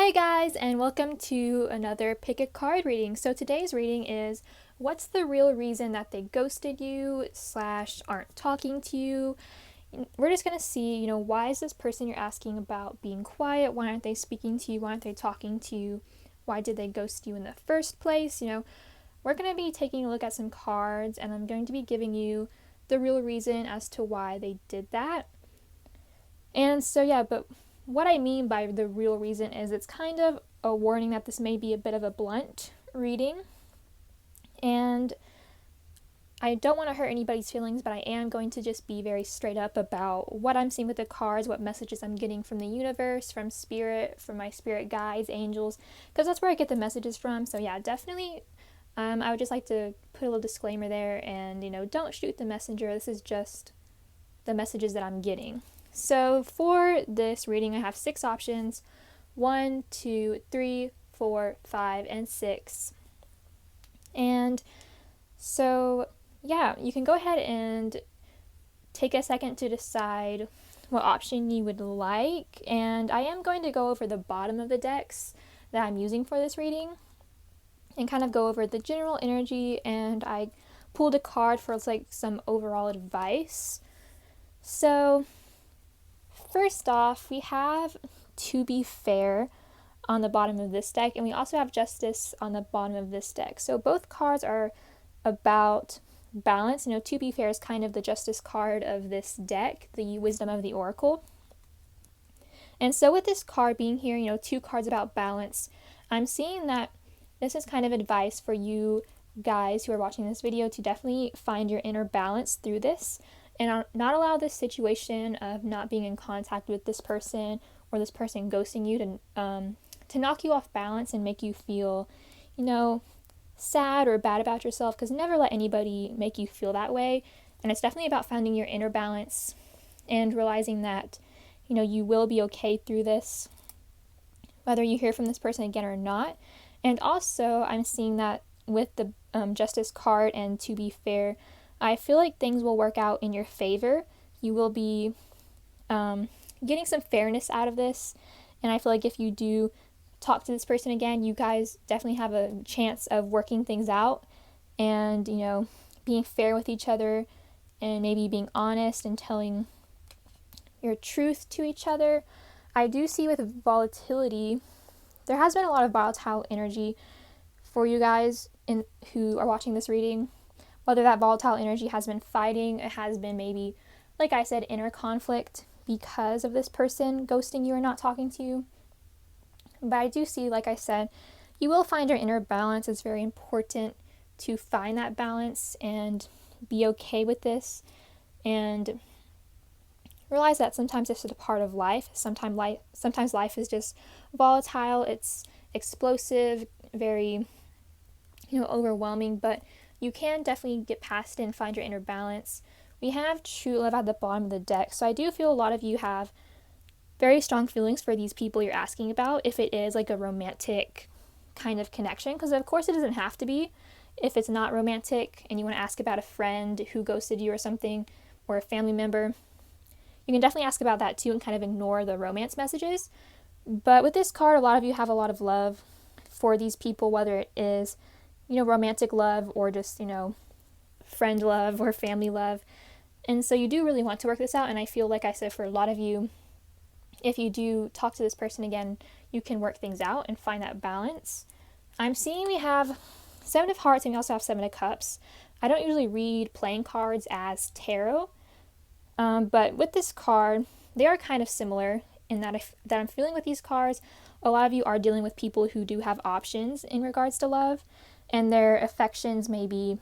Hi guys, and welcome to another pick a card reading. So today's reading is what's the real reason that they ghosted you / aren't talking to you. We're just going to see, why is this person you're asking about being quiet? Why aren't they speaking to you? Why aren't they talking to you? Why did they ghost you in the first place? We're going to be taking a look at some cards, and I'm going to be giving you the real reason as to why they did that. And so but what I mean by the real reason is it's kind of a warning that this may be a bit of a blunt reading. And I don't want to hurt anybody's feelings, but I am going to just be very straight up about what I'm seeing with the cards, what messages I'm getting from the universe, from spirit, from my spirit guides, angels, because that's where I get the messages from. So definitely I would just like to put a little disclaimer there and, don't shoot the messenger. This is just the messages that I'm getting. So for this reading, I have 6 options: 1, 2, 3, 4, 5, and 6. And so, you can go ahead and take a second to decide what option you would like. And I am going to go over the bottom of the decks that I'm using for this reading and kind of go over the general energy. And I pulled a card for some overall advice. So first off, we have To Be Fair on the bottom of this deck, and we also have Justice on the bottom of this deck. So both cards are about balance. To Be Fair is kind of the Justice card of this deck, the Wisdom of the Oracle. And so with this card being here, 2 cards about balance, I'm seeing that this is kind of advice for you guys who are watching this video to definitely find your inner balance through this. And not allow this situation of not being in contact with this person or this person ghosting you to knock you off balance and make you feel, sad or bad about yourself, because never let anybody make you feel that way. And it's definitely about finding your inner balance and realizing that, you will be okay through this, whether you hear from this person again or not. And also, I'm seeing that with the Justice card and To Be Fair, I feel like things will work out in your favor. You will be getting some fairness out of this. And I feel like if you do talk to this person again, you guys definitely have a chance of working things out and, being fair with each other and maybe being honest and telling your truth to each other. I do see with volatility, there has been a lot of volatile energy for you guys who are watching this reading. Whether that volatile energy has been fighting, it has been maybe, like I said, inner conflict because of this person ghosting you or not talking to you. But I do see, like I said, you will find your inner balance. It's very important to find that balance and be okay with this and realize that sometimes it's just a part of life. Sometimes life is just volatile. It's explosive, very, overwhelming, but you can definitely get past it and find your inner balance. We have True Love at the bottom of the deck. So I do feel a lot of you have very strong feelings for these people you're asking about, if it is like a romantic kind of connection, because of course it doesn't have to be. If it's not romantic and you want to ask about a friend who ghosted you or something, or a family member, you can definitely ask about that too and kind of ignore the romance messages. But with this card, a lot of you have a lot of love for these people, whether it is romantic love or just, friend love or family love. And so you do really want to work this out. And I feel, like I said, for a lot of you, if you do talk to this person again, you can work things out and find that balance. I'm seeing we have 7 of Hearts and we also have 7 of Cups. I don't usually read playing cards as tarot, but with this card, they are kind of similar in that I'm feeling with these cards, a lot of you are dealing with people who do have options in regards to love, and their affections may be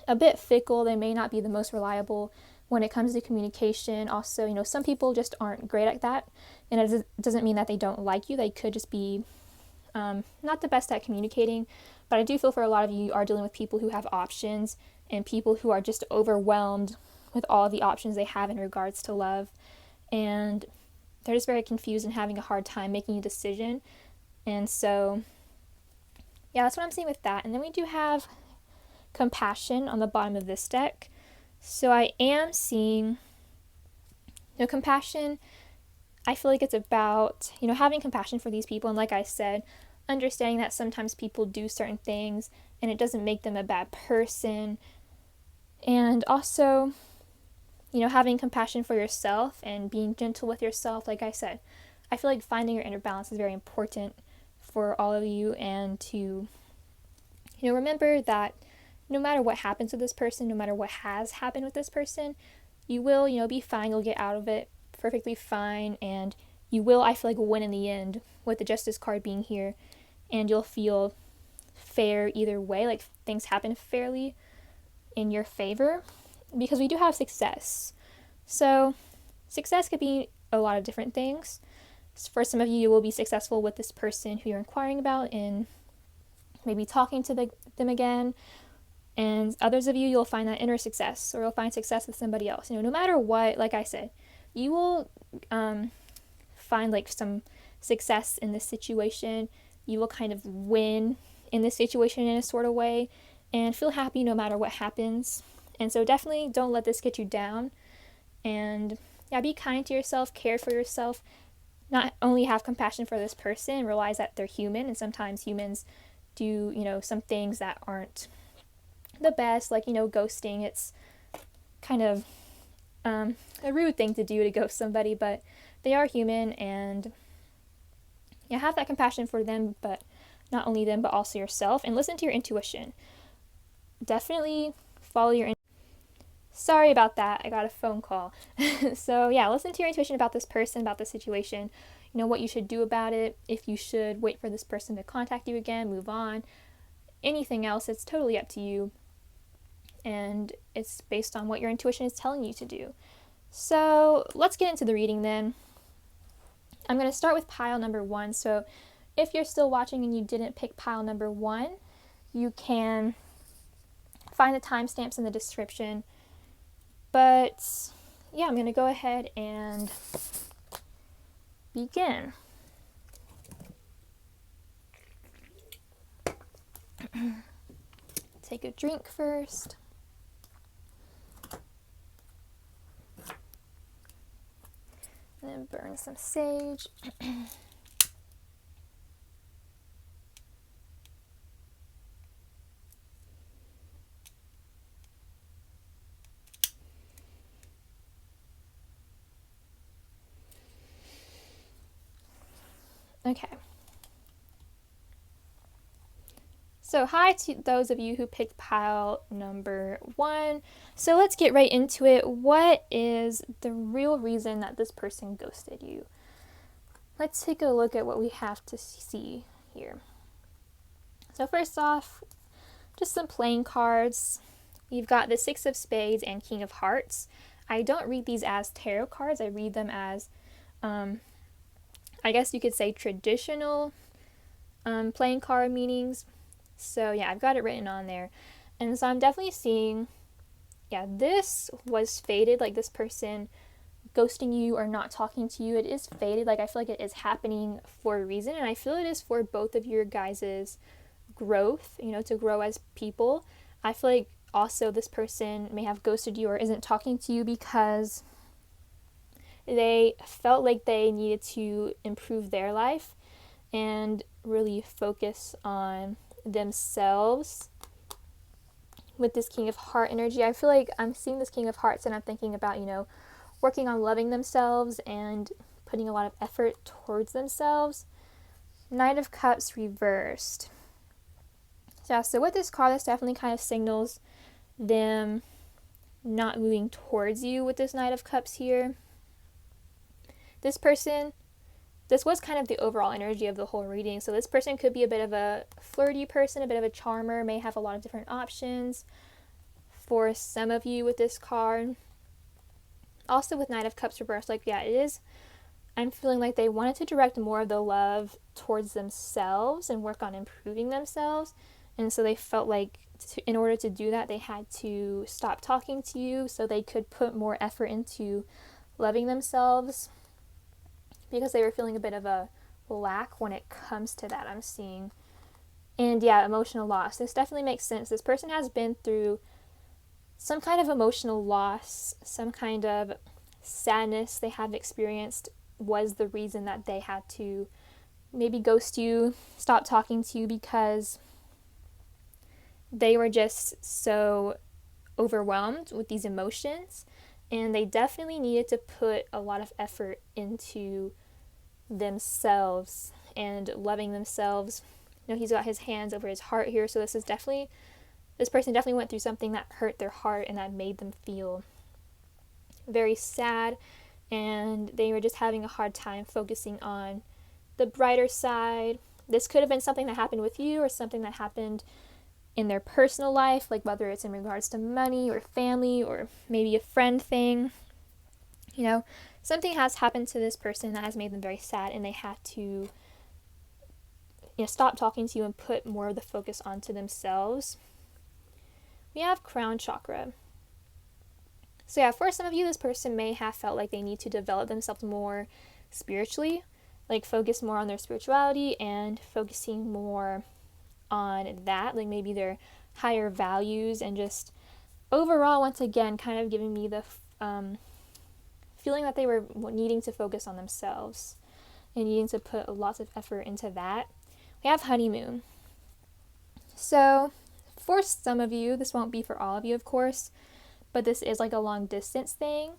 a bit fickle. They may not be the most reliable when it comes to communication. Also, some people just aren't great at that, and it doesn't mean that they don't like you. They could just be not the best at communicating. But I do feel for a lot of you are dealing with people who have options and people who are just overwhelmed with all of the options they have in regards to love, and they're just very confused and having a hard time making a decision. And so that's what I'm seeing with that. And then we do have Compassion on the bottom of this deck. So I am seeing Compassion. I feel like it's about, having compassion for these people. And like I said, understanding that sometimes people do certain things and it doesn't make them a bad person. And also, having compassion for yourself and being gentle with yourself. Like I said, I feel like finding your inner balance is very important for all of you, and to, remember that no matter what happens with this person, no matter what has happened with this person, you will, be fine. You'll get out of it perfectly fine, and you will, I feel like, win in the end with the Justice card being here, and you'll feel fair either way, like things happen fairly in your favor, because we do have success. So success could be a lot of different things. For some of you, you will be successful with this person who you're inquiring about and maybe talking to them again. And others of you, you'll find that inner success, or you'll find success with somebody else. No matter what, like I said, you will find like some success in this situation. You will kind of win in this situation in a sort of way and feel happy no matter what happens. And so definitely don't let this get you down. And yeah, be kind to yourself, care for yourself. Not only have compassion for this person, realize that they're human, and sometimes humans do, some things that aren't the best, like, ghosting. It's kind of a rude thing to do, to ghost somebody, but they are human, and have that compassion for them, but not only them, but also yourself, and listen to your intuition. Definitely follow your Sorry about that, I got a phone call. So yeah, listen to your intuition about this person, about the situation, what you should do about it, if you should wait for this person to contact you again, move on, anything else. It's totally up to you, and it's based on what your intuition is telling you to do. So let's get into the reading then. I'm going to start with pile number 1. So if you're still watching and you didn't pick pile number 1, you can find the timestamps in the description. But yeah, I'm going to go ahead and begin. Take a drink first. And then burn some sage. Okay. So hi to those of you who picked pile number 1. So let's get right into it. What is the real reason that this person ghosted you? Let's take a look at what we have to see here. So first off, just some playing cards. You've got the 6 of Spades and King of Hearts. I don't read these as tarot cards. I read them as, I guess you could say, traditional playing card meanings. So yeah, I've got it written on there. And so I'm definitely seeing, this was fated, like this person ghosting you or not talking to you. It is fated. Like, I feel like it is happening for a reason, and I feel it is for both of your guys' growth, to grow as people. I feel like also this person may have ghosted you or isn't talking to you because they felt like they needed to improve their life and really focus on themselves. With this King of Heart energy, I feel like I'm seeing this King of Hearts and I'm thinking about, working on loving themselves and putting a lot of effort towards themselves. Knight of Cups reversed. So with this card, this definitely kind of signals them not moving towards you with this Knight of Cups here. This person, this was kind of the overall energy of the whole reading. So this person could be a bit of a flirty person, a bit of a charmer, may have a lot of different options for some of you with this card. Also with Knight of Cups reversed, it is, I'm feeling like they wanted to direct more of the love towards themselves and work on improving themselves. And so they felt like in order to do that, they had to stop talking to you so they could put more effort into loving themselves, because they were feeling a bit of a lack when it comes to that, I'm seeing. And emotional loss. This definitely makes sense. This person has been through some kind of emotional loss, some kind of sadness they have experienced was the reason that they had to maybe ghost you, stop talking to you, because they were just so overwhelmed with these emotions, and they definitely needed to put a lot of effort into themselves and loving themselves. He's got his hands over his heart here, so this person definitely went through something that hurt their heart and that made them feel very sad, and they were just having a hard time focusing on the brighter side. This could have been something that happened with you or something that happened in their personal life, like whether it's in regards to money or family or maybe a friend thing. Something has happened to this person that has made them very sad, and they had to stop talking to you and put more of the focus onto themselves. We have crown chakra. So yeah, for some of you, this person may have felt like they need to develop themselves more spiritually, like focus more on their spirituality and focusing more on that, like maybe their higher values, and just overall, once again, kind of giving me the feeling that they were needing to focus on themselves and needing to put lots of effort into that. We have honeymoon. So for some of you, this won't be for all of you, of course, but this is like a long distance thing.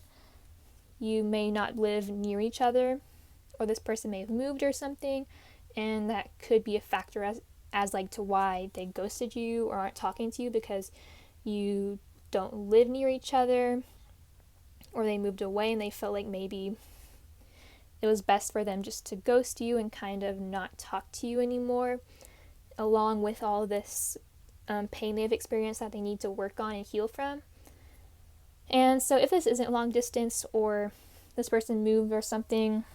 You may not live near each other, or this person may have moved or something, and that could be a factor as like to why they ghosted you or aren't talking to you, because you don't live near each other, or they moved away and they felt like maybe it was best for them just to ghost you and kind of not talk to you anymore, along with all this pain they've experienced that they need to work on and heal from. And so if this isn't long distance or this person moved or something,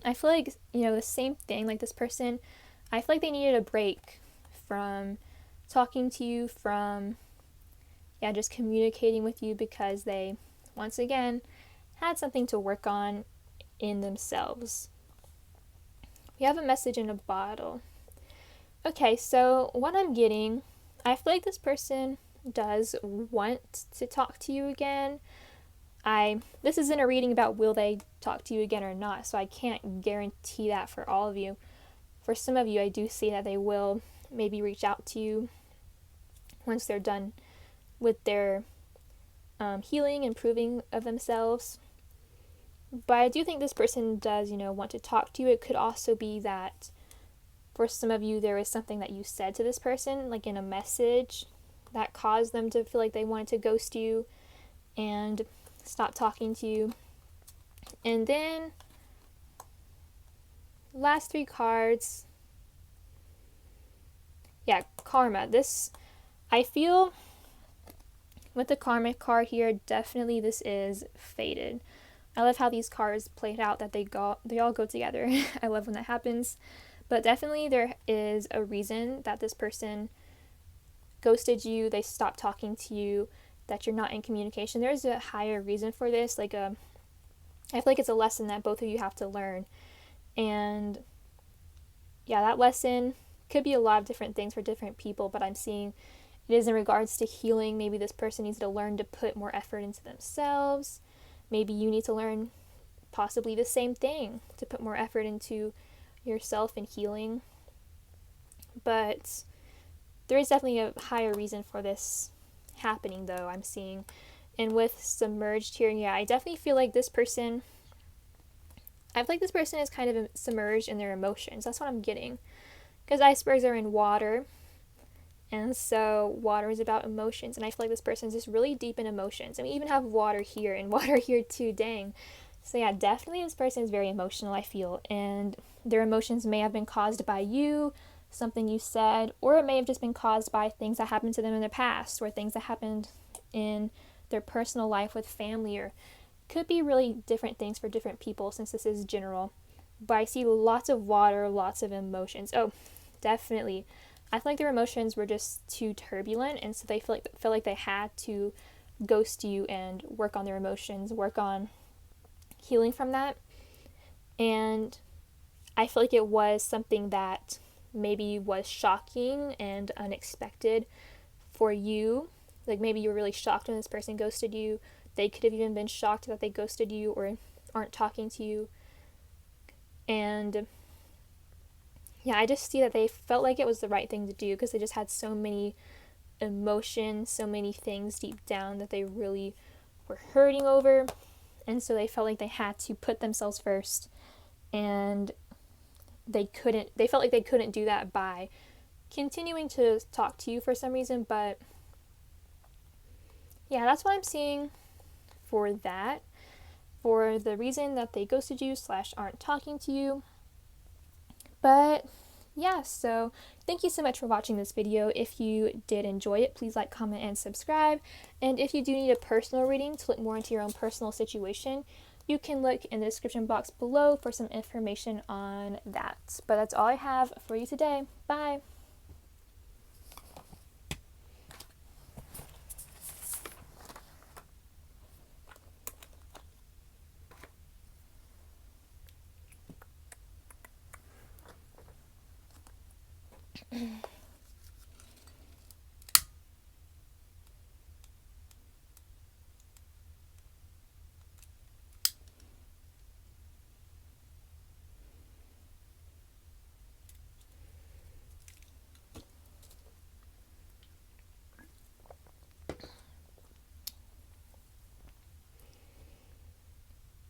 I feel like, the same thing, like this person, I feel like they needed a break from talking to you, from just communicating with you, because they, once again, had something to work on in themselves. We have a message in a bottle. Okay, so what I'm getting, I feel like this person does want to talk to you again. This isn't a reading about will they talk to you again or not, so I can't guarantee that for all of you. For some of you, I do see that they will maybe reach out to you once they're done with their healing, improving of themselves. But I do think this person does, want to talk to you. It could also be that for some of you, there is something that you said to this person, like in a message, that caused them to feel like they wanted to ghost you and stop talking to you. And then last 3 cards. Yeah, karma. This, I feel with the karmic card here, definitely this is fated. I love how these cards played out, that they all go together. I love when that happens. But definitely there is a reason that this person ghosted you, they stopped talking to you, that you're not in communication. There's a higher reason for this. I feel like it's a lesson that both of you have to learn. And yeah, that lesson could be a lot of different things for different people, but I'm seeing it is in regards to healing. Maybe this person needs to learn to put more effort into themselves. Maybe you need to learn possibly the same thing, to put more effort into yourself and healing. But there is definitely a higher reason for this happening, though, I'm seeing. And with submerged here, yeah, I definitely feel like this person, is kind of submerged in their emotions. That's what I'm getting. Because icebergs are in water, and so water is about emotions, and I feel like this person is just really deep in emotions. And we even have water here, and water here too, dang. So yeah, definitely this person is very emotional, I feel, and their emotions may have been caused by you, something you said, or it may have just been caused by things that happened to them in the past, or things that happened in their personal life with family, or could be really different things for different people, since this is general. But I see lots of water, lots of emotions. Oh, definitely. I feel like their emotions were just too turbulent, and so they feel like they had to ghost you and work on their emotions, work on healing from that. And I feel like it was something that maybe was shocking and unexpected for you. Like maybe you were really shocked when this person ghosted you. They could have even been shocked that they ghosted you, or aren't talking to you. And yeah, I just see that they felt like it was the right thing to do because they just had so many emotions, so many things deep down that they really were hurting over. And so they felt like they had to put themselves first, and they felt like they couldn't do that by continuing to talk to you for some reason. But yeah, that's what I'm seeing for that, for the reason that they ghosted you / aren't talking to you. But yeah, so thank you so much for watching this video. If you did enjoy it, please like, comment, and subscribe. And if you do need a personal reading to look more into your own personal situation, you can look in the description box below for some information on that. But that's all I have for you today. Bye!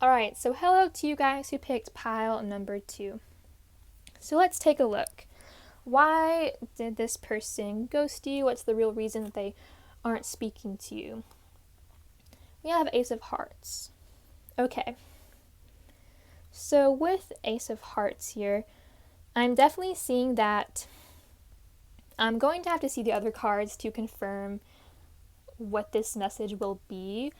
Alright, so hello to you guys who picked pile number 2. So let's take a look. Why did this person ghost you? What's the real reason that they aren't speaking to you? We have Ace of Hearts. Okay. So with Ace of Hearts here, I'm definitely seeing that I'm going to have to see the other cards to confirm what this message will be.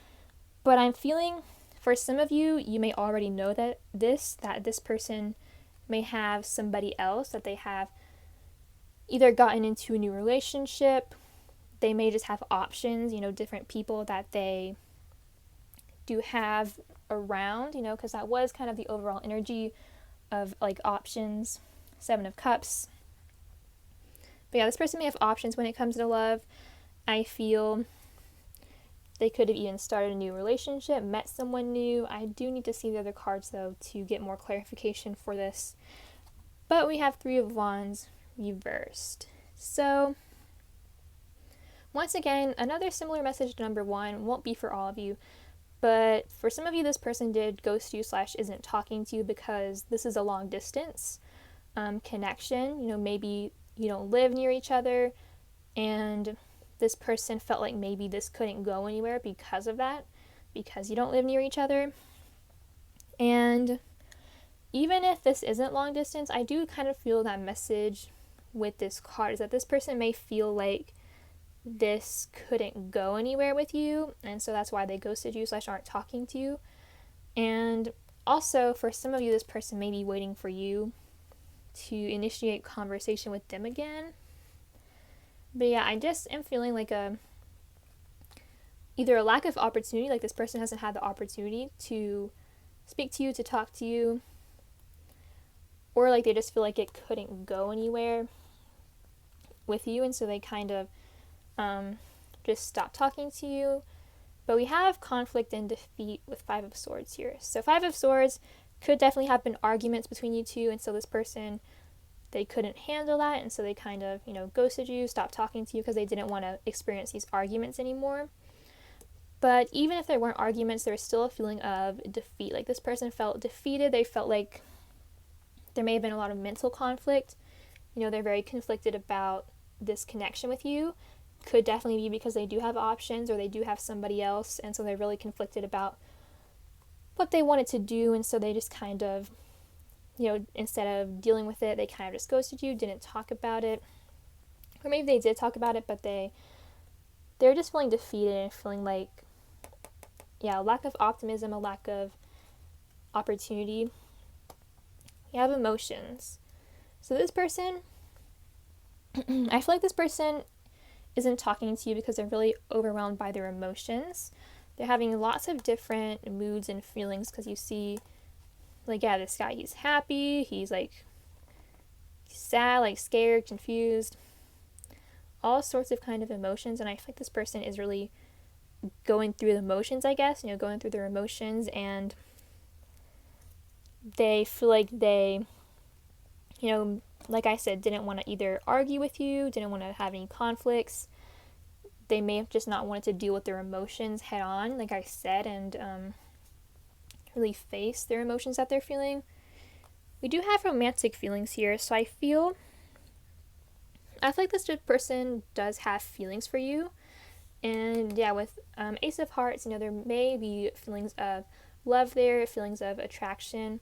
But I'm feeling, for some of you, you may already know that this person may have somebody else, that they have either gotten into a new relationship, they may just have options, different people that they do have around, because that was kind of the overall energy of like options. 7 of Cups. But yeah, this person may have options when it comes to love. I feel they could have even started a new relationship, met someone new. I do need to see the other cards though to get more clarification for this. But we have 3 of Wands reversed. So once again, another similar message to number 1. Won't be for all of you, but for some of you, this person did ghost you / isn't talking to you because this is a long distance connection. Maybe you don't live near each other, and this person felt like maybe this couldn't go anywhere because of that, because you don't live near each other. And even if this isn't long distance, I do kind of feel that message with this card is that this person may feel like this couldn't go anywhere with you, and so that's why they ghosted you / aren't talking to you. And also, for some of you, this person may be waiting for you to initiate conversation with them again. But yeah, I just am feeling like either a lack of opportunity, like this person hasn't had the opportunity to speak to you, to talk to you, or like they just feel like it couldn't go anywhere with you, and so they kind of just stopped talking to you. But we have conflict and defeat with 5 of Swords here. So 5 of Swords could definitely have been arguments between you two, and so this person, they couldn't handle that, and so they kind of, ghosted you, stopped talking to you because they didn't want to experience these arguments anymore. But even if there weren't arguments, there was still a feeling of defeat. Like this person felt defeated. They felt like there may have been a lot of mental conflict. They're very conflicted about this connection with you. Could definitely be because they do have options or they do have somebody else, and so they're really conflicted about what they wanted to do, and so they just kind of, instead of dealing with it, they kind of just ghosted you, didn't talk about it. Or maybe they did talk about it, but they're just feeling defeated and feeling like, a lack of optimism, a lack of opportunity. You have emotions. So this person, I feel like this person isn't talking to you because they're really overwhelmed by their emotions. They're having lots of different moods and feelings because you see, like, this guy, he's happy, he's like sad, like scared, confused, all sorts of kind of emotions. And I feel like this person is really going through the motions, I guess, going through their emotions, and they feel like they, like I said, didn't want to either argue with you, didn't want to have any conflicts. They may have just not wanted to deal with their emotions head on, like I said, and really face their emotions that they're feeling. We do have romantic feelings here, so I feel like this person does have feelings for you. And yeah, with Ace of Hearts, there may be feelings of love there, feelings of attraction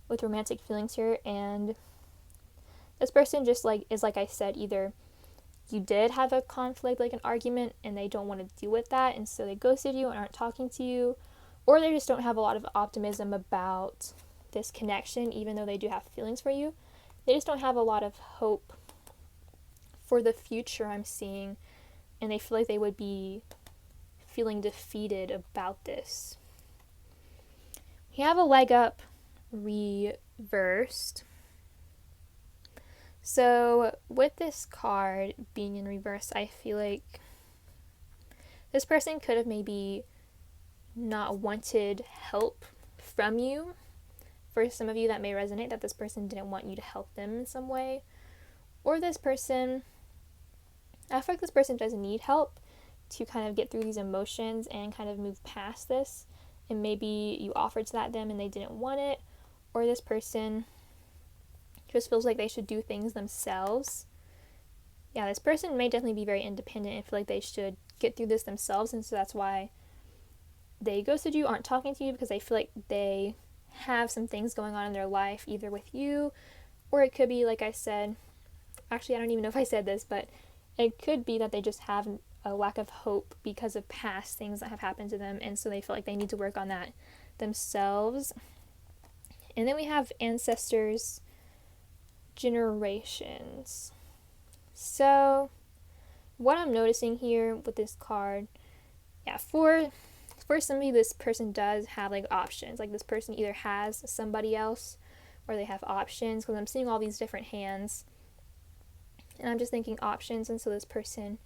with romantic feelings here. And this person just is like I said, either you did have a conflict, like an argument, and they don't want to deal with that, and so they ghosted you and aren't talking to you, or they just don't have a lot of optimism about this connection, even though they do have feelings for you. They just don't have a lot of hope for the future, I'm seeing, and they feel like they would be feeling defeated about this. We have a leg up reversed. So with this card being in reverse, I feel like this person could have maybe not wanted help from you. For some of you, that may resonate, that this person didn't want you to help them in some way. Or this person, I feel like this person does need help to kind of get through these emotions and kind of move past this. And maybe you offered to that them and they didn't want it. Or this person just feels like they should do things themselves. Yeah, this person may definitely be very independent and feel like they should get through this themselves, and so that's why they ghosted you, aren't talking to you, because they feel like they have some things going on in their life, either with you, or it could be, like I said, actually I don't even know if I said this, but it could be that they just have a lack of hope because of past things that have happened to them, and so they feel like they need to work on that themselves. And then we have ancestors, generations. So what I'm noticing here with this card, yeah, for some of you, this person does have options. Like this person either has somebody else or they have options, because I'm seeing all these different hands and I'm just thinking options, and so this person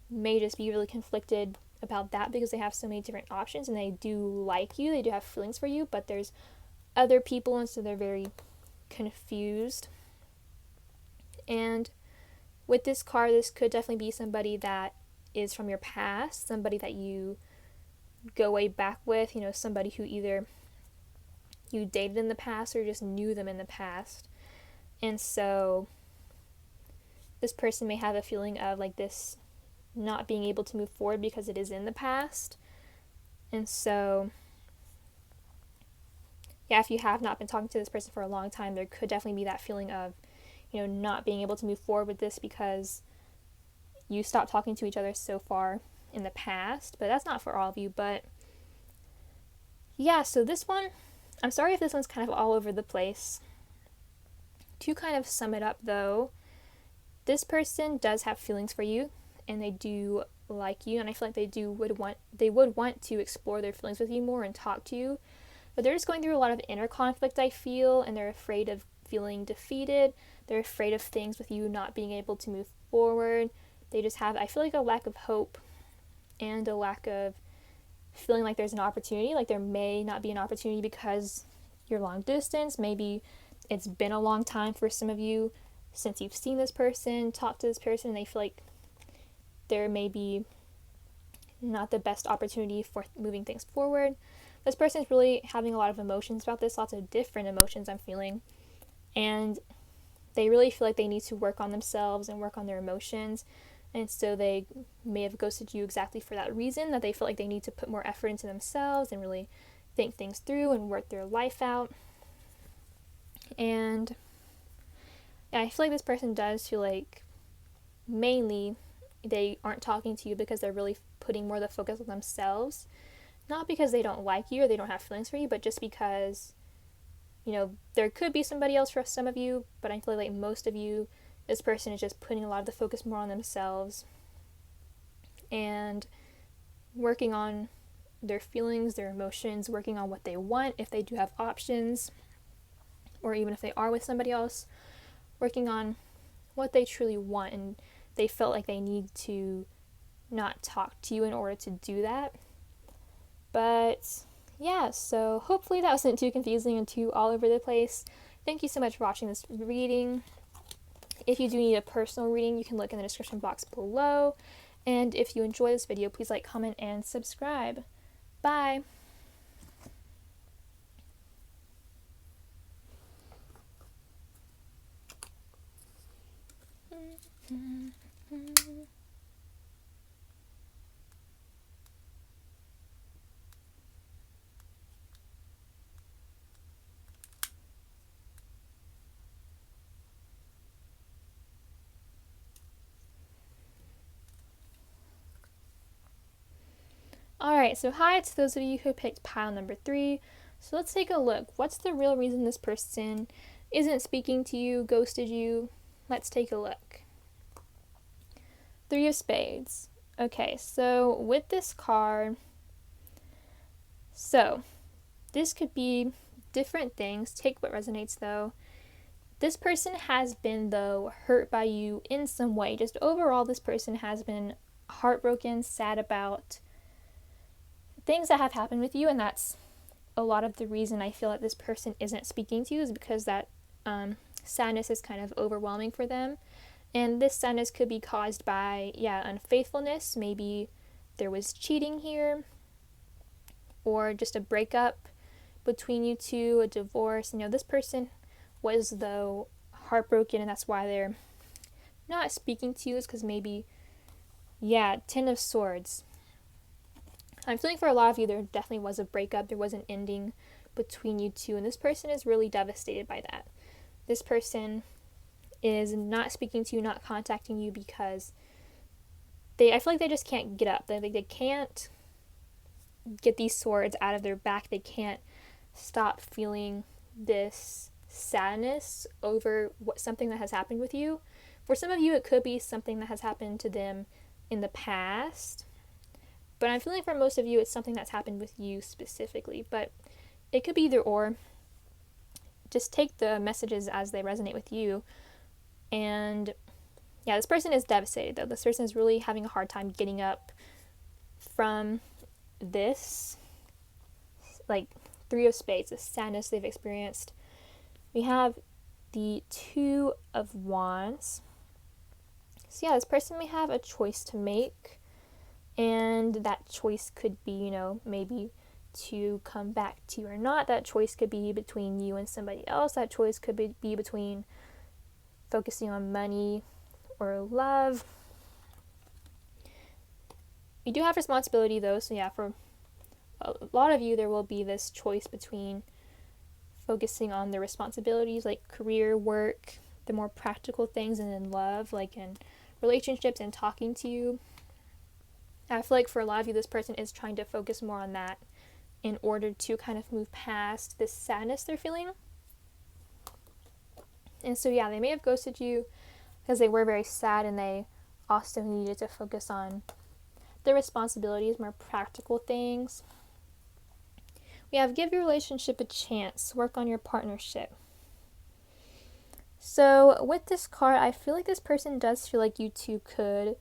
may just be really conflicted about that because they have so many different options and they do like you, they do have feelings for you, but there's other people, and so they're very confused. And with this card, this could definitely be somebody that is from your past, somebody that you go way back with, somebody who either you dated in the past or just knew them in the past. And so this person may have a feeling of this not being able to move forward because it is in the past. And so yeah, if you have not been talking to this person for a long time, there could definitely be that feeling of not being able to move forward with this because you stopped talking to each other so far in the past. But that's not for all of you. But yeah, so this one, I'm sorry if this one's kind of all over the place. To kind of sum it up though, this person does have feelings for you and they do like you, and I feel like they would want to explore their feelings with you more and talk to you, but they're just going through a lot of inner conflict, I feel, and they're afraid of feeling defeated. They're afraid of things with you not being able to move forward. They just have, I feel like, a lack of hope and a lack of feeling like there's an opportunity. Like there may not be an opportunity because you're long distance. Maybe it's been a long time for some of you since you've seen this person, talked to this person, and they feel like there may be not the best opportunity for moving things forward. This person is really having a lot of emotions about this, lots of different emotions I'm feeling, and they really feel like they need to work on themselves and work on their emotions, and so they may have ghosted you exactly for that reason, that they feel like they need to put more effort into themselves and really think things through and work their life out. And yeah, I feel like this person does feel like mainly they aren't talking to you because they're really putting more of the focus on themselves, not because they don't like you or they don't have feelings for you, but just because there could be somebody else for some of you, but I feel like most of you, this person is just putting a lot of the focus more on themselves and working on their feelings, their emotions, working on what they want if they do have options, or even if they are with somebody else, working on what they truly want, and they felt like they need to not talk to you in order to do that. But yeah, so hopefully that wasn't too confusing and too all over the place. Thank you so much for watching this reading. If you do need a personal reading, you can look in the description box below. And if you enjoy this video, please like, comment, and subscribe. Bye! Alright, so hi to those of you who picked pile number 3. So let's take a look. What's the real reason this person isn't speaking to you, ghosted you? Let's take a look. 3 of Spades. Okay, so with this card, so this could be different things. Take what resonates though. This person has been, though, hurt by you in some way. Just overall, this person has been heartbroken, sad about things that have happened with you, and that's a lot of the reason I feel like this person isn't speaking to you, is because that sadness is kind of overwhelming for them. And this sadness could be caused by, unfaithfulness. Maybe there was cheating here, or just a breakup between you two, a divorce. This person was, though, heartbroken, and that's why they're not speaking to you, is because maybe, 10 of Swords. I'm feeling for a lot of you there definitely was a breakup, there was an ending between you two, and this person is really devastated by that. This person is not speaking to you, not contacting you, because I feel like they just can't get up. They can't get these swords out of their back. They can't stop feeling this sadness over something that has happened with you. For some of you, it could be something that has happened to them in the past. But I'm feeling for most of you, it's something that's happened with you specifically. But it could be either or. Just take the messages as they resonate with you. And this person is devastated, though. This person is really having a hard time getting up from this, 3 of Spades, the sadness they've experienced. We have the 2 of Wands. So this person may have a choice to make. And that choice could be, maybe to come back to you or not. That choice could be between you and somebody else. That choice could be between focusing on money or love. You do have responsibility, though. So for a lot of you, there will be this choice between focusing on the responsibilities, like career, work, the more practical things, and then love, like in relationships and talking to you. I feel like for a lot of you, this person is trying to focus more on that in order to kind of move past this sadness they're feeling. And so, they may have ghosted you because they were very sad, and they also needed to focus on their responsibilities, more practical things. We have give your relationship a chance, work on your partnership. So with this card, I feel like this person does feel like you two could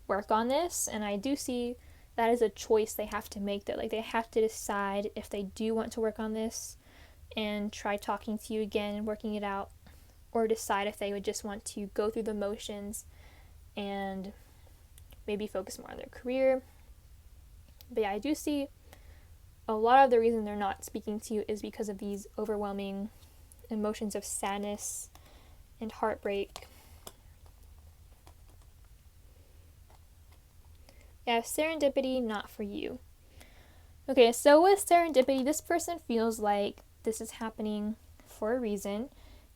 work on this, and I do see that is a choice they have to make, that they have to decide if they do want to work on this and try talking to you again and working it out, or decide if they would just want to go through the motions and maybe focus more on their career. But I do see a lot of the reason they're not speaking to you is because of these overwhelming emotions of sadness and heartbreak. Serendipity, not for you. Okay, so with serendipity, this person feels like this is happening for a reason,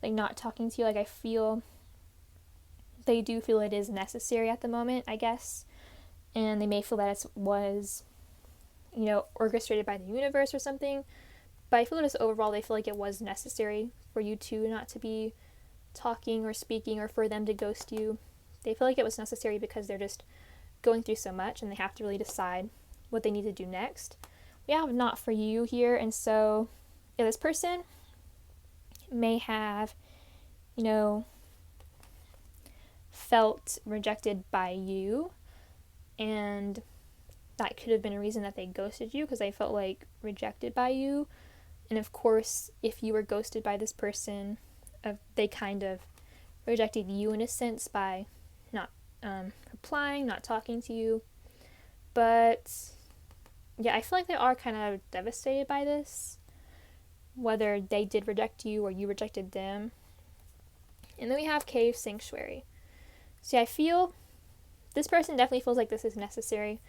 not talking to you. I feel they do feel it is necessary at the moment, I guess, and they may feel that it was, orchestrated by the universe or something, but I feel that overall they feel like it was necessary for you two not to be talking or speaking, or for them to ghost you. They feel like it was necessary because they're just going through so much, and they have to really decide what they need to do next. We have not for you here, and so this person may have, felt rejected by you, and that could have been a reason that they ghosted you, because they felt like rejected by you. And of course, if you were ghosted by this person, they kind of rejected you in a sense by not replying, not talking to you. But yeah, I feel like they are kind of devastated by this, whether they did reject you or you rejected them. And then we have Cave Sanctuary. See, I feel this person definitely feels like this is necessary,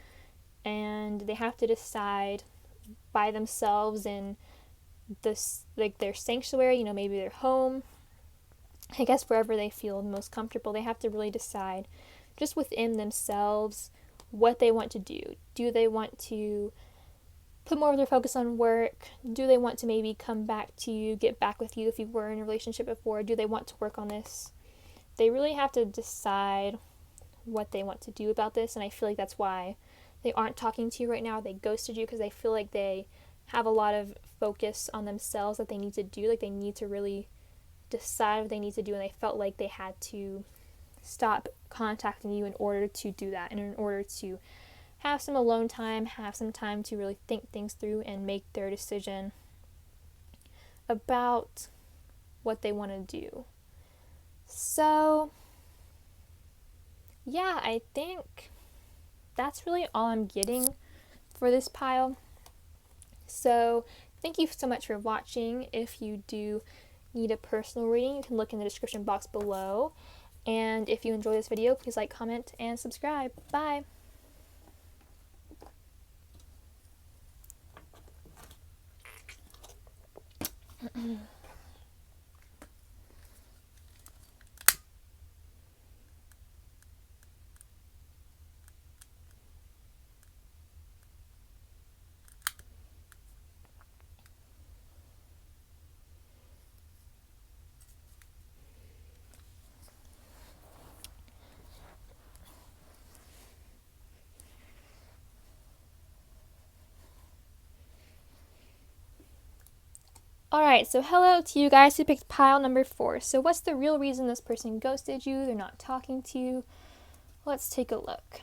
and they have to decide by themselves in this, like their sanctuary, you know, maybe their home, I guess wherever they feel most comfortable. They have to really decide just within themselves what they want to do. Do they want to put more of their focus on work? Do they want to maybe come back to you, get back with you if you were in a relationship before? Do they want to work on this? They really have to decide what they want to do about this, and I feel like that's why they aren't talking to you right now. They ghosted you because they feel like they have a lot of focus on themselves that they need to do. Like they need to really decide what they need to do, and they felt like they had to stop contacting you in order to do that, and in order to have some alone time, have some time to really think things through and make their decision about what they want to do. So yeah, I think that's really all I'm getting for this pile. So thank you so much for watching. If you do need a personal reading, you can look in the description box below. And if you enjoy this video, please like, comment, and subscribe. Bye! Alright, so hello to you guys who picked pile number 4. So what's the real reason this person ghosted you? They're not talking to you. Let's take a look.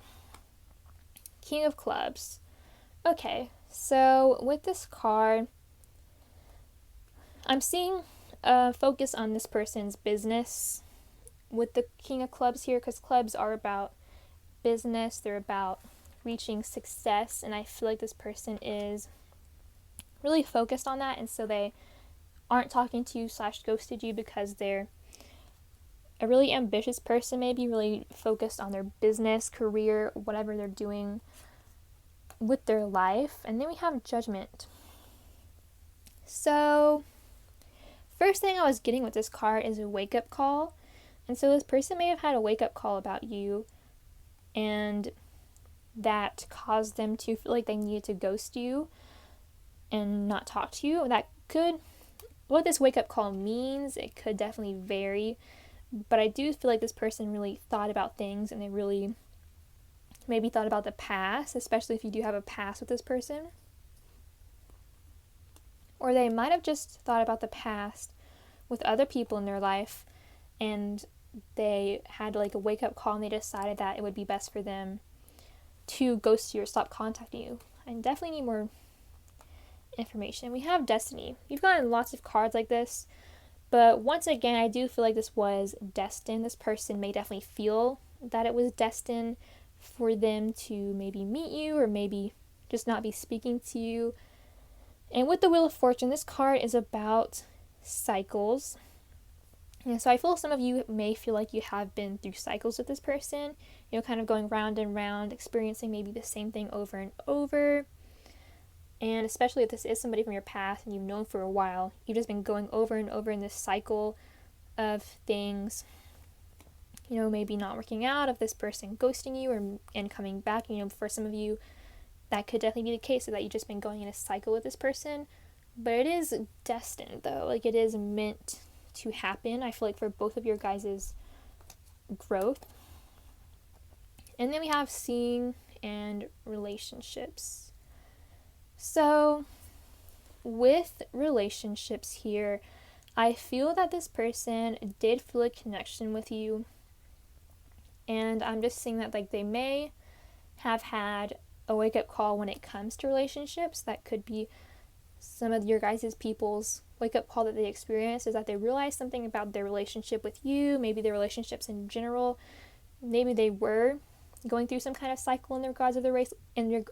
King of Clubs. Okay, so with this card, I'm seeing a focus on this person's business with the King of Clubs here, because clubs are about business. They're about reaching success, and I feel like this person is really focused on that, and so they aren't talking to you / ghosted you because they're a really ambitious person, maybe really focused on their business, career, whatever they're doing with their life. And then we have Judgment. So first thing I was getting with this card is a wake-up call. And so this person may have had a wake-up call about you, and that caused them to feel like they needed to ghost you and not talk to you. That could, what this wake-up call means, it could definitely vary, but I do feel like this person really thought about things, and they really maybe thought about the past, especially if you do have a past with this person. Or they might have just thought about the past with other people in their life, and they had like a wake-up call, and they decided that it would be best for them to ghost you or stop contacting you. I definitely need more information. We have Destiny. You've gotten lots of cards like this, but once again, I do feel like this was destined. This person may definitely feel that it was destined for them to maybe meet you, or maybe just not be speaking to you. And with the Wheel of Fortune, this card is about cycles. And so I feel some of you may feel like you have been through cycles with this person, you know, kind of going round and round, experiencing maybe the same thing over and over. And especially if this is somebody from your past and you've known for a while, you've just been going over and over in this cycle of things, you know, maybe not working out, of this person ghosting you and coming back. You know, for some of you, that could definitely be the case, so that you've just been going in a cycle with this person. But it is destined, though. Like, it is meant to happen, I feel like, for both of your guys' growth. And then we have Seeing and Relationships. So with relationships here, I feel that this person did feel a connection with you, and I'm just seeing that like they may have had a wake-up call when it comes to relationships. That could be some of your guys' people's wake-up call that they experience, is that they realize something about their relationship with you, maybe their relationships in general. Maybe they were going through some kind of cycle in regards of the race in your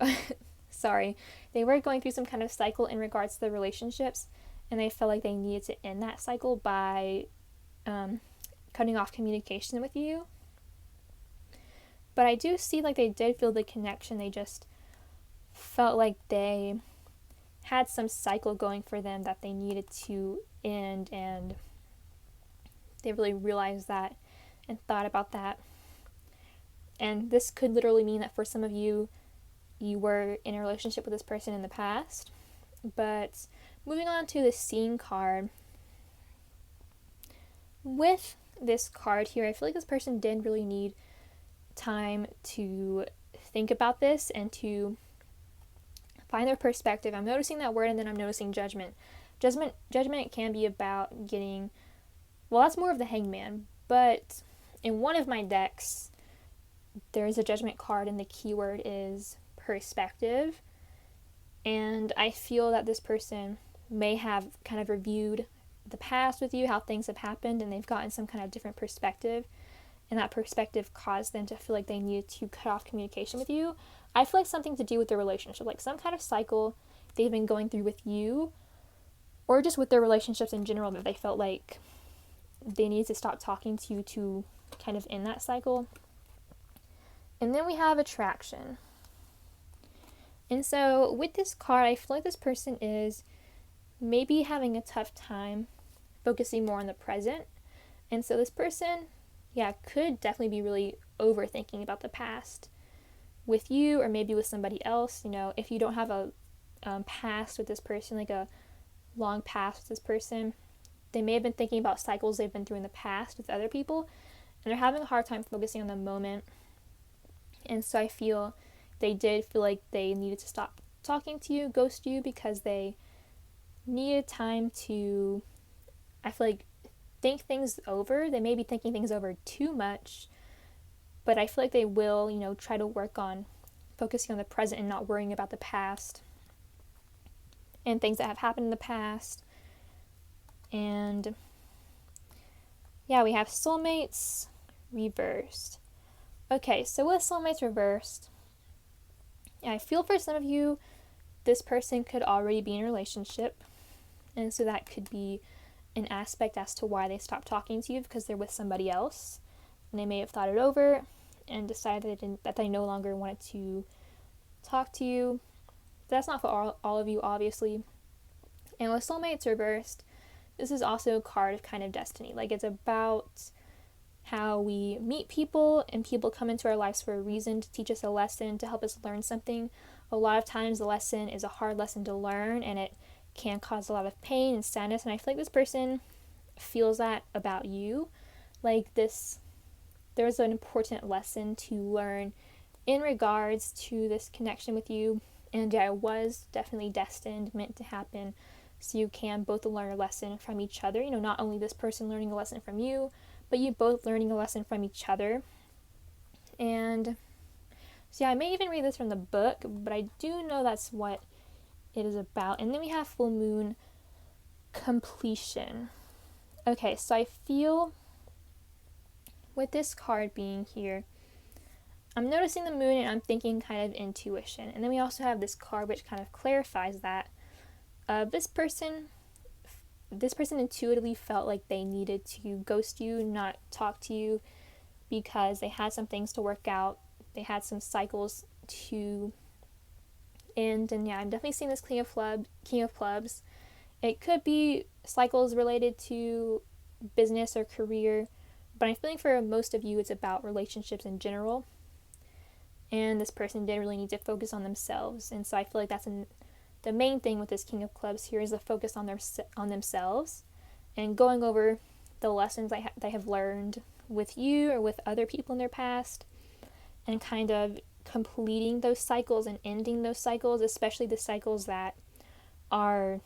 sorry, they were going through some kind of cycle in regards to the relationships, and they felt like they needed to end that cycle by cutting off communication with you. But I do see like they did feel the connection. They just felt like they had some cycle going for them that they needed to end, and they really realized that and thought about that. And this could literally mean that for some of you, you were in a relationship with this person in the past. But moving on to the Scene card. With this card here, I feel like this person did really need time to think about this and to find their perspective. I'm noticing that word, and then I'm noticing judgment. Judgment can be about getting, well, that's more of the Hangman, but in one of my decks, there's a judgment card, and the keyword is perspective. And I feel that this person may have kind of reviewed the past with you, how things have happened, and they've gotten some kind of different perspective. And that perspective caused them to feel like they needed to cut off communication with you. I feel like something to do with their relationship, like some kind of cycle they've been going through with you, or just with their relationships in general, that they felt like they needed to stop talking to you to kind of end that cycle. And then we have attraction. And so with this card, I feel like this person is maybe having a tough time focusing more on the present. And so this person, could definitely be really overthinking about the past with you, or maybe with somebody else. You know, if you don't have a past with this person, like a long past with this person, they may have been thinking about cycles they've been through in the past with other people, and they're having a hard time focusing on the moment. And so I feel they did feel like they needed to stop talking to you, ghost you, because they needed time to, I feel like, think things over. They may be thinking things over too much, but I feel like they will, try to work on focusing on the present and not worrying about the past and things that have happened in the past. And we have soulmates reversed. Okay, so with soulmates reversed, I feel for some of you, this person could already be in a relationship, and so that could be an aspect as to why they stopped talking to you, because they're with somebody else, and they may have thought it over and decided that they no longer wanted to talk to you. That's not for all of you, obviously. And with soulmates reversed, this is also a card of kind of destiny. Like, it's about how we meet people, and people come into our lives for a reason, to teach us a lesson, to help us learn something. A lot of times the lesson is a hard lesson to learn, and it can cause a lot of pain and sadness, and I feel like this person feels that about you. Like, there's an important lesson to learn in regards to this connection with you, and it was definitely destined, meant to happen, so you can both learn a lesson from each other. Not only this person learning a lesson from you, but you both learning a lesson from each other. And so I may even read this from the book, but I do know that's what it is about. And then we have full moon completion. Okay, so I feel with this card being here, I'm noticing the moon, and I'm thinking kind of intuition. And then we also have this card which kind of clarifies that. This person intuitively felt like they needed to ghost you, not talk to you, because they had some things to work out. They had some cycles to end. And I'm definitely seeing this King of Clubs. It could be cycles related to business or career, but I'm feeling for most of you it's about relationships in general. And this person didn't really need to focus on themselves. And so I feel like that's the main thing with this King of Clubs here, is the focus on themselves and going over the lessons they have learned with you or with other people in their past, and kind of completing those cycles and ending those cycles, especially the cycles that are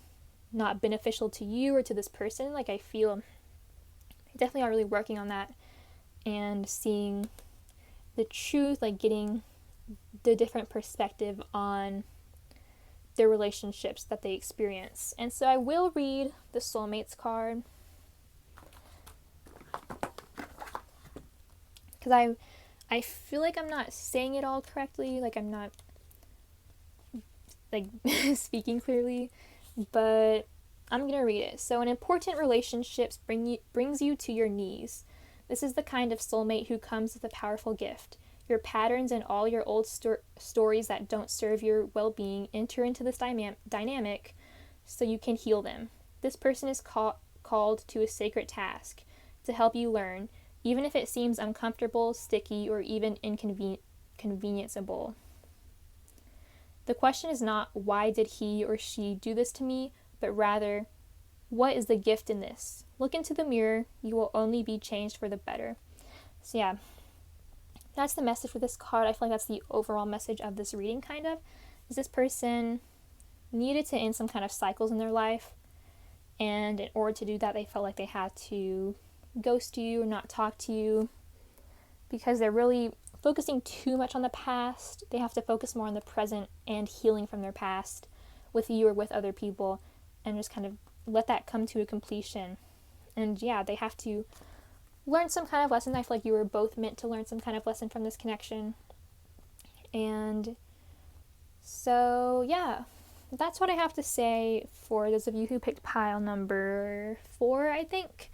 not beneficial to you or to this person. Like, I feel they definitely are really working on that and seeing the truth, like getting the different perspective on their relationships that they experience. And so I will read the soulmates card because I feel like I'm not saying it all correctly, like I'm not like speaking clearly, but I'm gonna read it. So, an important relationships brings you to your knees. This is the kind of soulmate who comes with a powerful gift. Your patterns and all your old stories that don't serve your well-being enter into this dynamic so you can heal them. This person is called to a sacred task to help you learn, even if it seems uncomfortable, sticky, or even inconvenienceable. The question is not, why did he or she do this to me, but rather, what is the gift in this? Look into the mirror. You will only be changed for the better. So yeah, that's the message for this card. I feel like that's the overall message of this reading, kind of. Is this person needed to end some kind of cycles in their life, and in order to do that, they felt like they had to ghost you or not talk to you because they're really focusing too much on the past. They have to focus more on the present and healing from their past with you or with other people, and just kind of let that come to a completion. And yeah, they have to learn some kind of lesson. I feel like you were both meant to learn some kind of lesson from this connection. And so yeah, that's what I have to say for those of you who picked pile number 4, I think.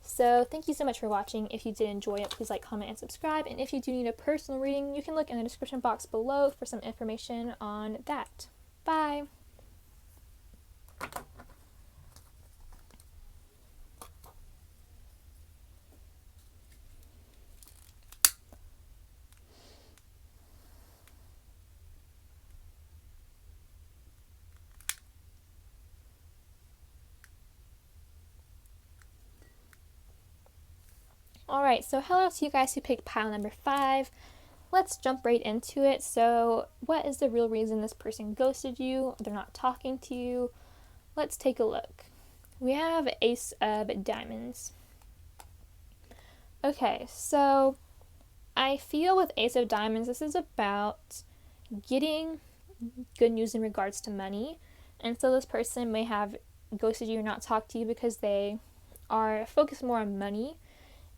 So thank you so much for watching. If you did enjoy it, please like, comment, and subscribe. And if you do need a personal reading, you can look in the description box below for some information on that. Bye! Alright, so hello to you guys who picked pile number 5. Let's jump right into it. So, what is the real reason this person ghosted you? They're not talking to you. Let's take a look. We have Ace of Diamonds. Okay, so I feel with Ace of Diamonds, this is about getting good news in regards to money. And so this person may have ghosted you or not talked to you because they are focused more on money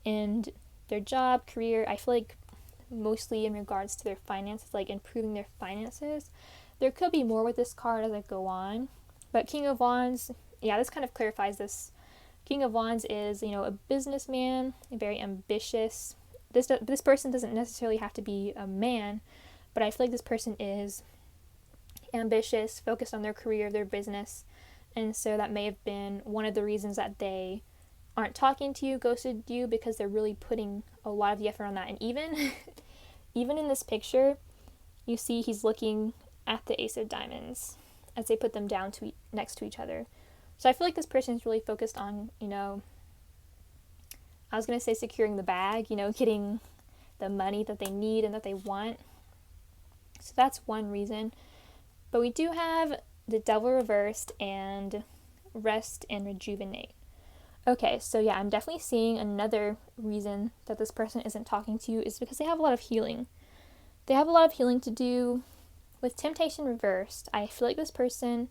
and their job, career. I feel like mostly in regards to their finances, like improving their finances. There could be more with this card as I go on. But King of Wands, yeah, this kind of clarifies this. King of Wands is, a businessman, very ambitious. This person doesn't necessarily have to be a man, but I feel like this person is ambitious, focused on their career, their business, and so that may have been one of the reasons that they aren't talking to you, ghosted you, because they're really putting a lot of the effort on that. And even in this picture, you see he's looking at the Ace of Diamonds as they put them down next to each other. So I feel like this person is really focused on, I was going to say securing the bag, getting the money that they need and that they want. So that's one reason. But we do have the Devil reversed and rest and rejuvenate. Okay, so yeah, I'm definitely seeing another reason that this person isn't talking to you is because they have a lot of healing. They have a lot of healing to do. With temptation reversed, I feel like this person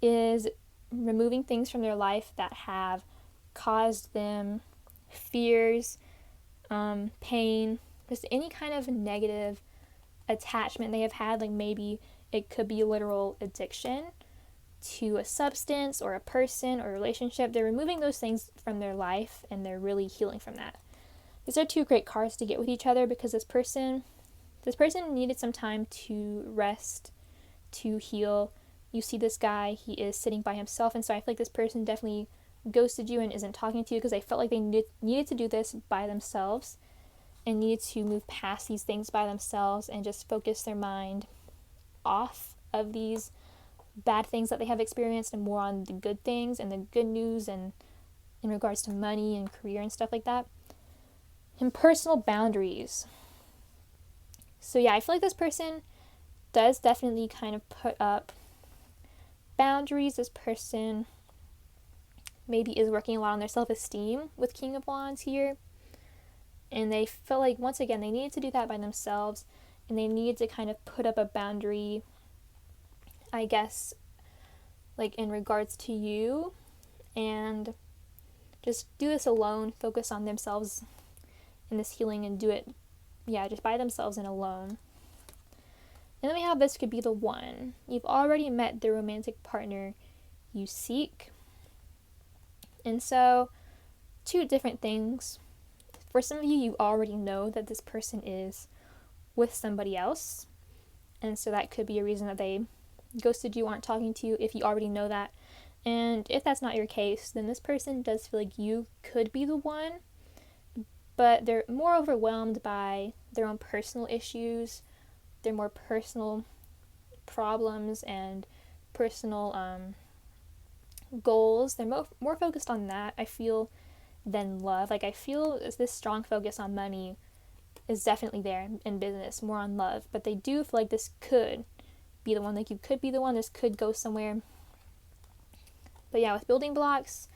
is removing things from their life that have caused them fears, pain, just any kind of negative attachment they have had. Like maybe it could be a literal addiction to a substance or a person or a relationship. They're removing those things from their life and they're really healing from that. These are two great cards to get with each other because this person needed some time to rest, to heal. You see this guy, he is sitting by himself, and so I feel like this person definitely ghosted you and isn't talking to you because they felt like they needed to do this by themselves and needed to move past these things by themselves and just focus their mind off of these bad things that they have experienced and more on the good things and the good news and in regards to money and career and stuff like that. And personal boundaries. So yeah, I feel like this person does definitely kind of put up boundaries. This person maybe is working a lot on their self-esteem with King of Wands here. And they felt like, once again, they needed to do that by themselves. and they need to kind of put up a boundary, I guess, like in regards to you, and just do this alone, focus on themselves in this healing and do it, just by themselves and alone. And then we have this could be the one. You've already met the romantic partner you seek. And so, two different things. For some of you, you already know that this person is with somebody else. And so that could be a reason that they ghosted you, aren't talking to you, if you already know that. And if that's not your case, then this person does feel like you could be the one, but they're more overwhelmed by their own personal issues, their more personal problems and personal goals. They're more focused on that, I feel, than love. Like, I feel this strong focus on money is definitely there in business, more on love, but they do feel like this could be the one, like you could be the one, this could go somewhere. But yeah, with building blocks,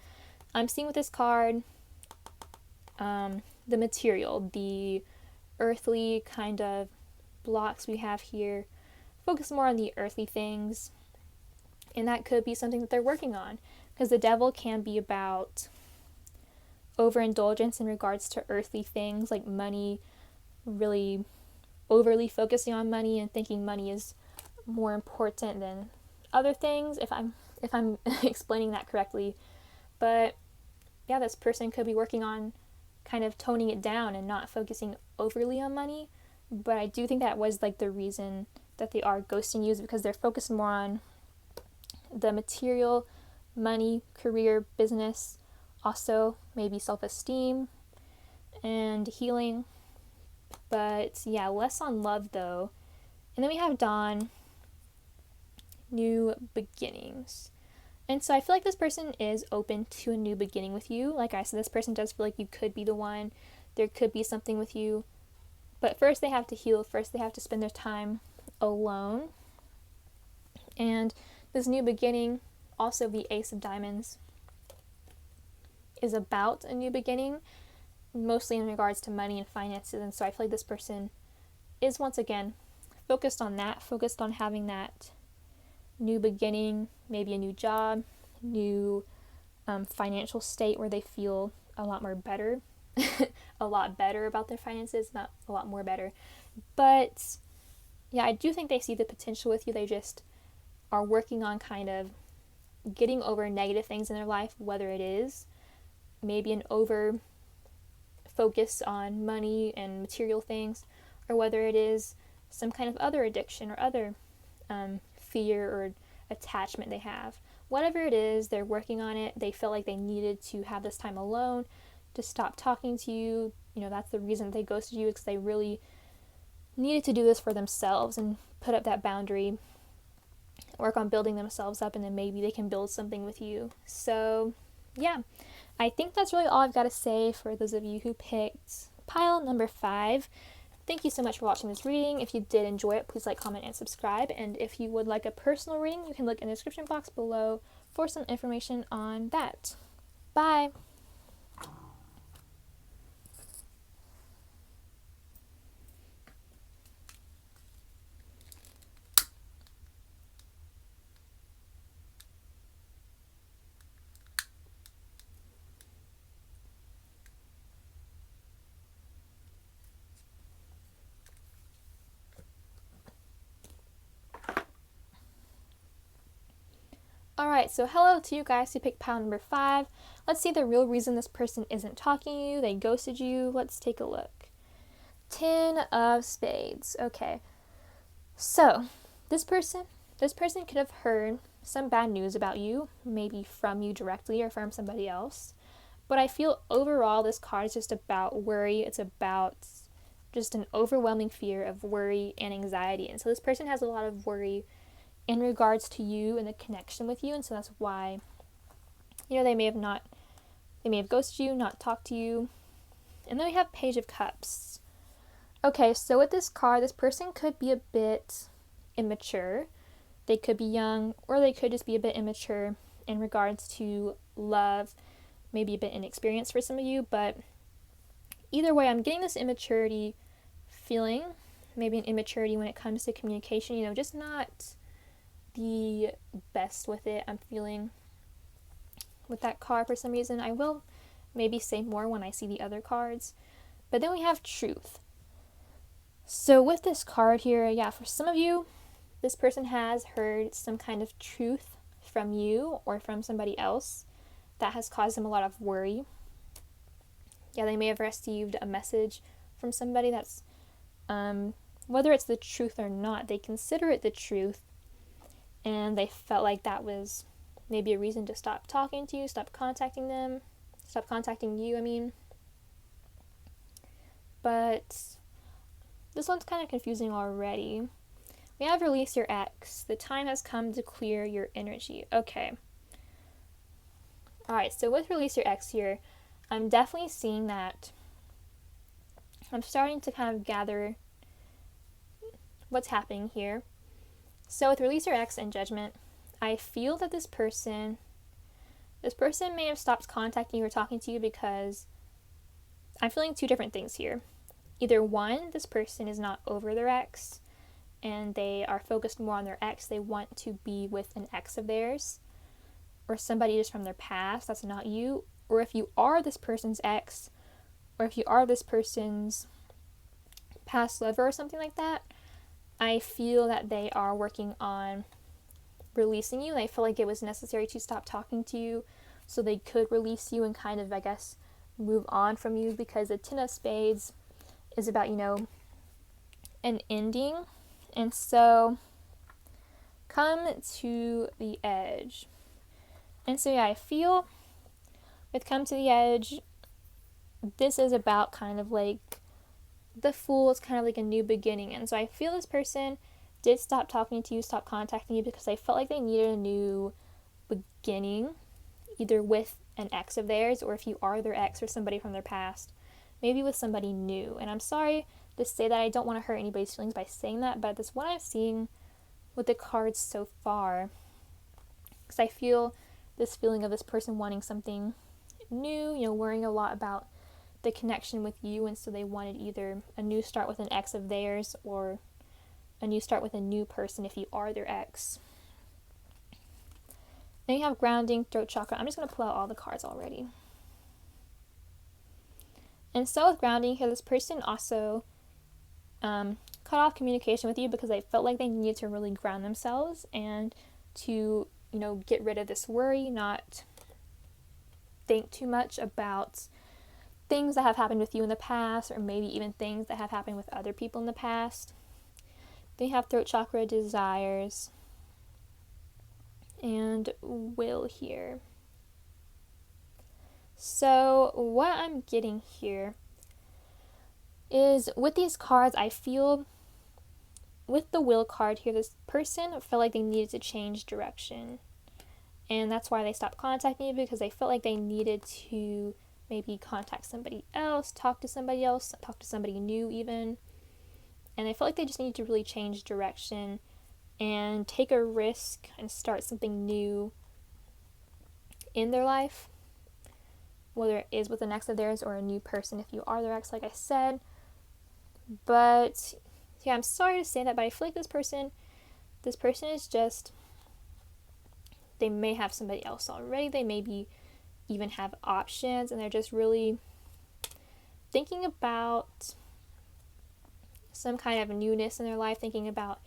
I'm seeing with this card, the material, the earthly kind of blocks we have here, focus more on the earthly things, and that could be something that they're working on, because the devil can be about overindulgence in regards to earthly things like money, really overly focusing on money and thinking money is more important than other things, if I'm explaining that correctly. But yeah, this person could be working on kind of toning it down and not focusing overly on money. But I do think that was like the reason that they are ghosting you, is because they're focused more on the material, money, career, business, also maybe self-esteem and healing. But yeah, less on love though. And then we have Dawn, new beginnings. And so I feel like this person is open to a new beginning with you. Like I said, this person does feel like you could be the one. There could be something with you. But first they have to heal. First they have to spend their time alone. And this new beginning, also the Ace of Diamonds, is about a new beginning, mostly in regards to money and finances. And so I feel like this person is once again focused on that, focused on having that new beginning, maybe a new job, new financial state where they feel a lot more better, a lot better about their finances, not a lot more better. But yeah, I do think they see the potential with you. They just are working on kind of getting over negative things in their life, whether it is maybe an over focus on money and material things, or whether it is some kind of other addiction or other fear or attachment they have. Whatever it is, they're working on it. They felt like they needed to have this time alone to stop talking to you. You know, that's the reason they ghosted you, because they really needed to do this for themselves and put up that boundary, work on building themselves up, and then maybe they can build something with you. So yeah, I think that's really all I've got to say for those of you who picked pile number 5. Thank you so much for watching this reading. If you did enjoy it, please like, comment, and subscribe. And if you would like a personal reading, you can look in the description box below for some information on that. Bye! Alright, so hello to you guys who picked pile number 5. Let's see the real reason this person isn't talking to you, they ghosted you. Let's take a look. 10 of Spades. Okay, so this person could have heard some bad news about you, maybe from you directly or from somebody else. But I feel overall this card is just about worry. It's about just an overwhelming fear of worry and anxiety. And so this person has a lot of worry in regards to you and the connection with you, and so that's why, you know, they may have ghosted you, not talked to you. And then we have Page of Cups. Okay, so with this card, this person could be a bit immature. They could be young, or they could just be a bit immature in regards to love, maybe a bit inexperienced for some of you, but either way, I'm getting this immaturity feeling, maybe an immaturity when it comes to communication, just not the best with it. I'm feeling with that card for some reason. I will maybe say more when I see the other cards. But then we have truth. So with this card here, yeah, for some of you, this person has heard some kind of truth from you or from somebody else that has caused them a lot of worry. Yeah, they may have received a message from somebody that's, whether it's the truth or not, they consider it the truth, and they felt like that was maybe a reason to stop talking to you, stop contacting you, I mean. But this one's kind of confusing already. We have release your ex. The time has come to clear your energy. Okay. Alright, so with release your ex here, I'm definitely seeing that I'm starting to kind of gather what's happening here. So with release your ex and judgment, I feel that this person may have stopped contacting you or talking to you because I'm feeling two different things here. Either one, this person is not over their ex and they are focused more on their ex. They want to be with an ex of theirs or somebody just from their past that's not you. Or if you are this person's ex, or if you are this person's past lover or something like that, I feel that they are working on releasing you. They feel like it was necessary to stop talking to you so they could release you and kind of, I guess, move on from you, because the Ten of Spades is about, an ending. And so come to the edge. And so yeah, I feel with come to the edge, this is about kind of like the Fool. It's kind of like a new beginning. And so I feel this person did stop talking to you, stop contacting you, because they felt like they needed a new beginning, either with an ex of theirs, or if you are their ex or somebody from their past, maybe with somebody new. And I'm sorry to say that, I don't want to hurt anybody's feelings by saying that, but that's what I'm seeing with the cards so far, because I feel this feeling of this person wanting something new, worrying a lot about the connection with you, and so they wanted either a new start with an ex of theirs or a new start with a new person if you are their ex. Then you have grounding, throat chakra. I'm just going to pull out all the cards already. And so with grounding here, this person also cut off communication with you because they felt like they needed to really ground themselves and to, get rid of this worry, not think too much about things that have happened with you in the past, or maybe even things that have happened with other people in the past. Then you have throat chakra, desires, and will here. So what I'm getting here is with these cards, I feel with the will card here, this person felt like they needed to change direction. And that's why they stopped contacting you, because they felt like they needed to maybe contact somebody else, talk to somebody new even. And they felt like they just needed to really change direction and take a risk and start something new in their life, whether it is with an ex of theirs or a new person if you are their ex, like I said. But yeah, I'm sorry to say that, but I feel like this person is just, they may have somebody else already, they maybe even have options, and they're just really thinking about some kind of newness in their life, thinking about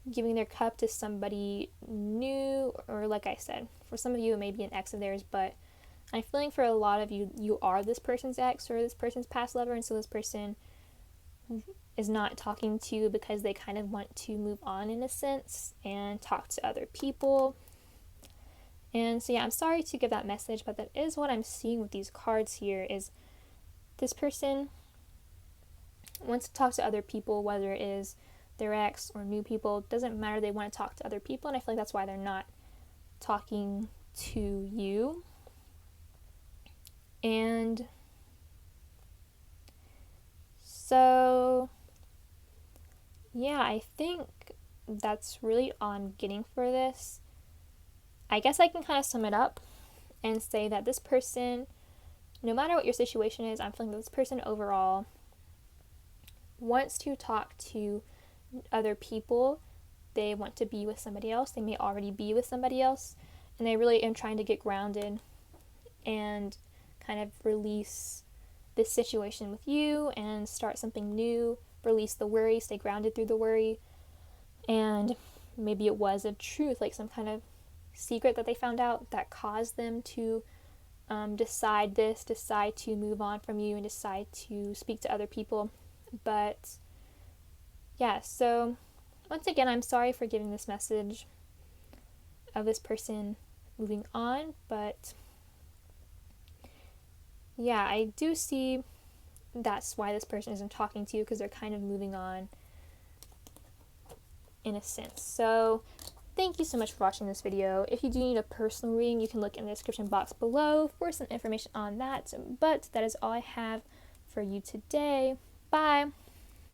giving their cup to somebody new, or like I said, for some of you it may be an ex of theirs, but I'm feeling for a lot of you, you are this person's ex or this person's past lover, and so this person is not talking to you because they kind of want to move on in a sense and talk to other people. And so yeah, I'm sorry to give that message, but that is what I'm seeing with these cards here, is this person wants to talk to other people, whether it is their ex or new people. It doesn't matter, they want to talk to other people, and I feel like that's why they're not talking to you. And so yeah, I think that's really all I'm getting for this. I guess I can kind of sum it up and say that this person, no matter what your situation is, I'm feeling that this person overall wants to talk to other people. They want to be with somebody else. They may already be with somebody else, and they really are trying to get grounded and kind of release this situation with you and start something new, release the worry, stay grounded through the worry. And maybe it was a truth, like some kind of secret that they found out that caused them to decide to move on from you and decide to speak to other people. But yeah, so once again, I'm sorry for giving this message of this person moving on, but yeah, I do see that's why this person isn't talking to you, because they're kind of moving on in a sense. So thank you so much for watching this video. If you do need a personal reading, you can look in the description box below for some information on that. But that is all I have for you today. Bye!